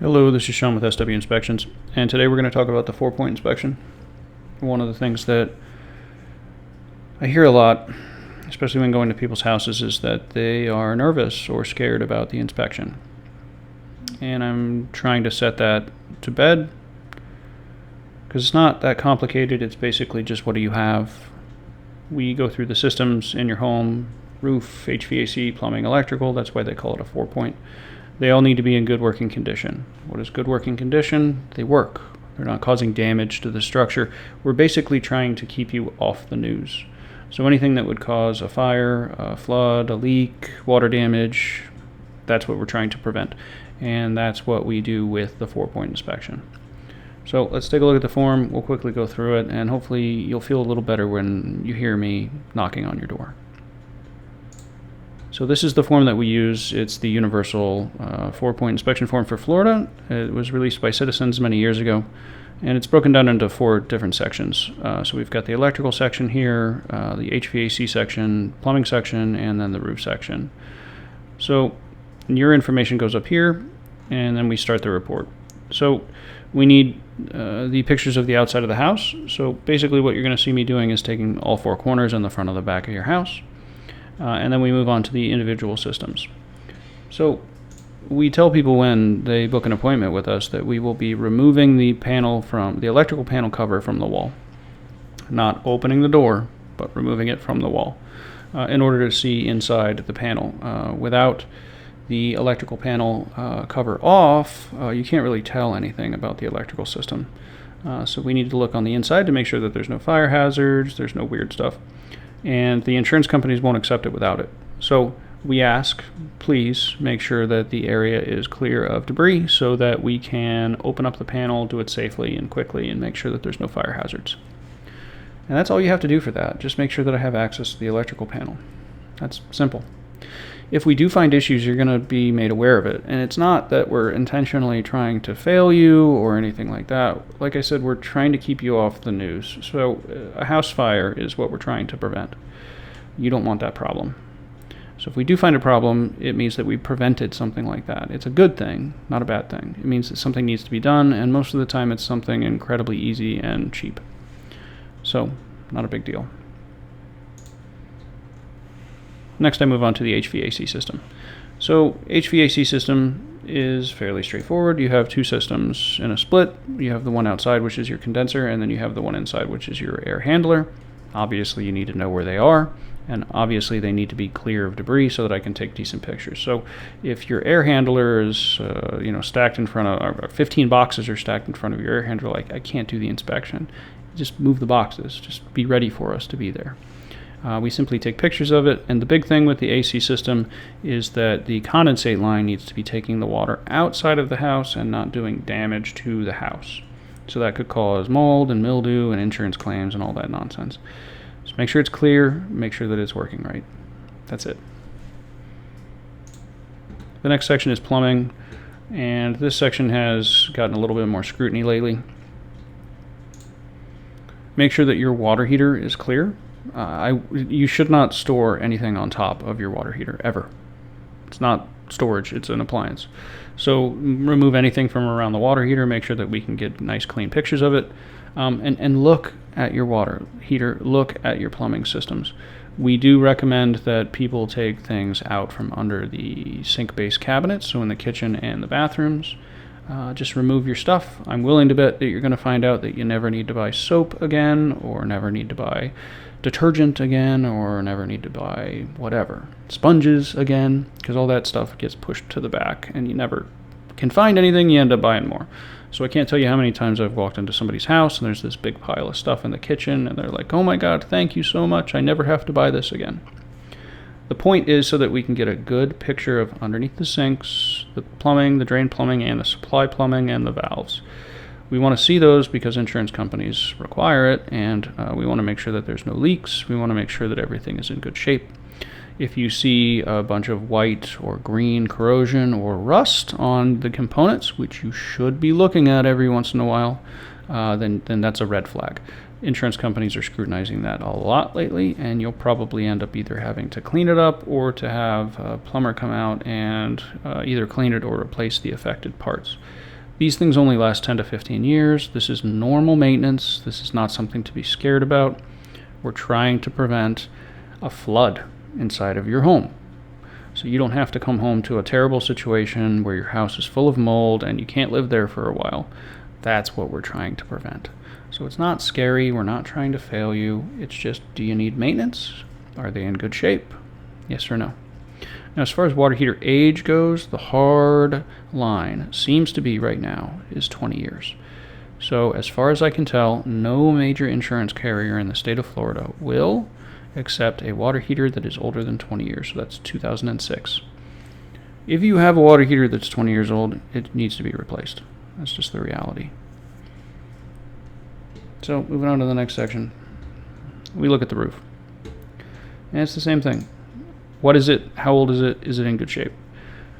Hello, this is Sean with SW Inspections, and today we're going to talk about the 4-point inspection. One of the things that I hear a lot, especially when going to people's houses, is that they are nervous or scared about the inspection. And I'm trying to set that to bed, because it's not that complicated. It's basically just, what do you have? We go through the systems in your home: roof, HVAC, plumbing, electrical. That's why they call it a 4-point. They all need to be in good working condition. What is good working condition? They work. They're not causing damage to the structure. We're basically trying to keep you off the news. So anything that would cause a fire, a flood, a leak, water damage, that's what we're trying to prevent. And that's what we do with the 4-point inspection. So let's take a look at the form. We'll quickly go through it, and hopefully you'll feel a little better when you hear me knocking on your door. So this is the form that we use. It's the universal 4-point inspection form for Florida. It was released by Citizens many years ago, and it's broken down into 4 different sections. So we've got the electrical section here, the HVAC section, plumbing section, and then the roof section. So your information goes up here, and then we start the report. So we need the pictures of the outside of the house. So basically what you're going to see me doing is taking all 4 corners and the front of the back of your house. And then we move on to the individual systems. So we tell people when they book an appointment with us that we will be removing the electrical panel cover from the wall. Not opening the door, but removing it from the wall in order to see inside the panel. Without the electrical panel cover off, you can't really tell anything about the electrical system. So we need to look on the inside to make sure that there's no fire hazards, there's no weird stuff. And the insurance companies won't accept it without it. So we ask, please make sure that the area is clear of debris so that we can open up the panel, do it safely and quickly, and make sure that there's no fire hazards. And that's all you have to do for that. Just make sure that I have access to the electrical panel. That's simple. If we do find issues, you're going to be made aware of it. And it's not that we're intentionally trying to fail you or anything like that. Like I said, we're trying to keep you off the news. So a house fire is what we're trying to prevent. You don't want that problem. So if we do find a problem, it means that we prevented something like that. It's a good thing, not a bad thing. It means that something needs to be done, and most of the time it's something incredibly easy and cheap. So, not a big deal. Next, I move on to the HVAC system. So HVAC system is fairly straightforward. You have 2 systems in a split. You have the one outside, which is your condenser, and then you have the one inside, which is your air handler. Obviously, you need to know where they are, and obviously they need to be clear of debris so that I can take decent pictures. So if your air handler is stacked in front of, or 15 boxes are stacked in front of your air handler, I can't do the inspection. Just move the boxes. Just be ready for us to be there. We simply take pictures of it, and the big thing with the AC system is that the condensate line needs to be taking the water outside of the house and not doing damage to the house. So that could cause mold and mildew and insurance claims and all that nonsense. So make sure it's clear, make sure that it's working right. That's it. The next section is plumbing, and this section has gotten a little bit more scrutiny lately. Make sure that your water heater is clear. You should not store anything on top of your water heater, ever. It's not storage, it's an appliance. So remove anything from around the water heater, make sure that we can get nice clean pictures of it, and look at your water heater, look at your plumbing systems. We do recommend that people take things out from under the sink-based cabinets, so in the kitchen and the bathrooms. Just remove your stuff. I'm willing to bet that you're going to find out that you never need to buy soap again, or never need to buy detergent again, or never need to buy whatever, sponges again, because all that stuff gets pushed to the back and you never can find anything. You end up buying more. So I can't tell you how many times I've walked into somebody's house and there's this big pile of stuff in the kitchen and they're like, oh my god, thank you so much, I never have to buy this again. The point is so that we can get a good picture of underneath the sinks, the plumbing, the drain plumbing, and the supply plumbing, and the valves. We want to see those because insurance companies require it, and we want to make sure that there's no leaks. We want to make sure that everything is in good shape. If you see a bunch of white or green corrosion or rust on the components, which you should be looking at every once in a while, then that's a red flag. Insurance companies are scrutinizing that a lot lately, and you'll probably end up either having to clean it up or to have a plumber come out and either clean it or replace the affected parts. These things only last 10 to 15 years. This is normal maintenance. This is not something to be scared about. We're trying to prevent a flood inside of your home. So you don't have to come home to a terrible situation where your house is full of mold and you can't live there for a while. That's what we're trying to prevent. So it's not scary. We're not trying to fail you. It's just, do you need maintenance? Are they in good shape? Yes or no? Now, as far as water heater age goes, the hard line seems to be right now is 20 years. So as far as I can tell, no major insurance carrier in the state of Florida will accept a water heater that is older than 20 years. So that's 2006. If you have a water heater that's 20 years old, it needs to be replaced. That's just the reality. So moving on to the next section, we look at the roof. And it's the same thing. What is it? How old is it? Is it in good shape?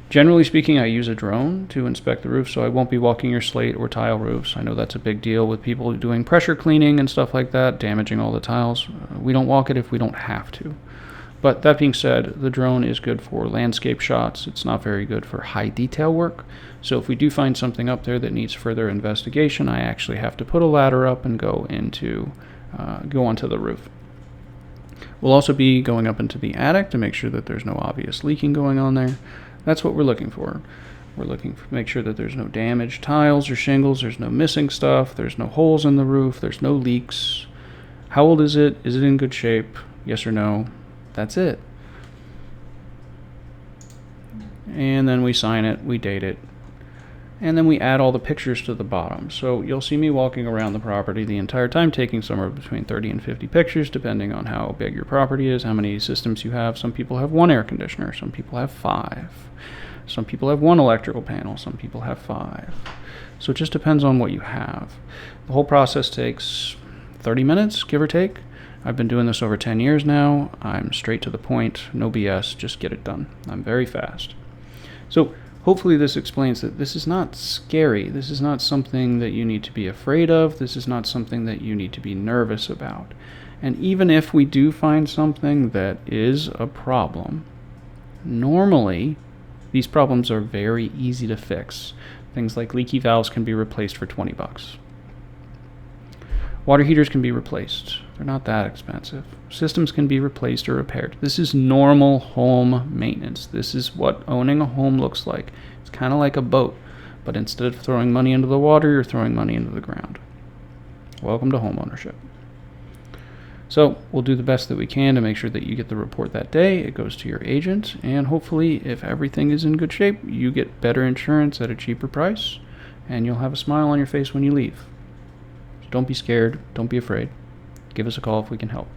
Generally speaking, I use a drone to inspect the roof, so I won't be walking your slate or tile roofs. I know that's a big deal with people doing pressure cleaning and stuff like that, damaging all the tiles. We don't walk it if we don't have to. But that being said, the drone is good for landscape shots. It's not very good for high detail work. So if we do find something up there that needs further investigation, I actually have to put a ladder up and go onto the roof. We'll also be going up into the attic to make sure that there's no obvious leaking going on there. That's what we're looking for. We're looking to make sure that there's no damaged tiles or shingles, there's no missing stuff, there's no holes in the roof, there's no leaks. How old is it? Is it in good shape? Yes or no? That's it. And then we sign it, we date it, and then we add all the pictures to the bottom. So you'll see me walking around the property the entire time, taking somewhere between 30 and 50 pictures, depending on how big your property is, how many systems you have. Some people have one air conditioner, some people have 5. Some people have 1 electrical panel, some people have 5. So it just depends on what you have. The whole process takes 30 minutes, give or take. I've been doing this over 10 years now. I'm straight to the point, no BS, just get it done. I'm very fast. So hopefully this explains that this is not scary. This is not something that you need to be afraid of. This is not something that you need to be nervous about. And even if we do find something that is a problem, normally these problems are very easy to fix. Things like leaky valves can be replaced for $20. Water heaters can be replaced. They're not that expensive. Systems can be replaced or repaired. This is normal home maintenance. This is what owning a home looks like. It's kind of like a boat, but instead of throwing money into the water, you're throwing money into the ground. Welcome to home ownership. So we'll do the best that we can to make sure that you get the report that day. It goes to your agent, and hopefully if everything is in good shape, you get better insurance at a cheaper price, and you'll have a smile on your face when you leave. So don't be scared. Don't be afraid. Give us a call if we can help.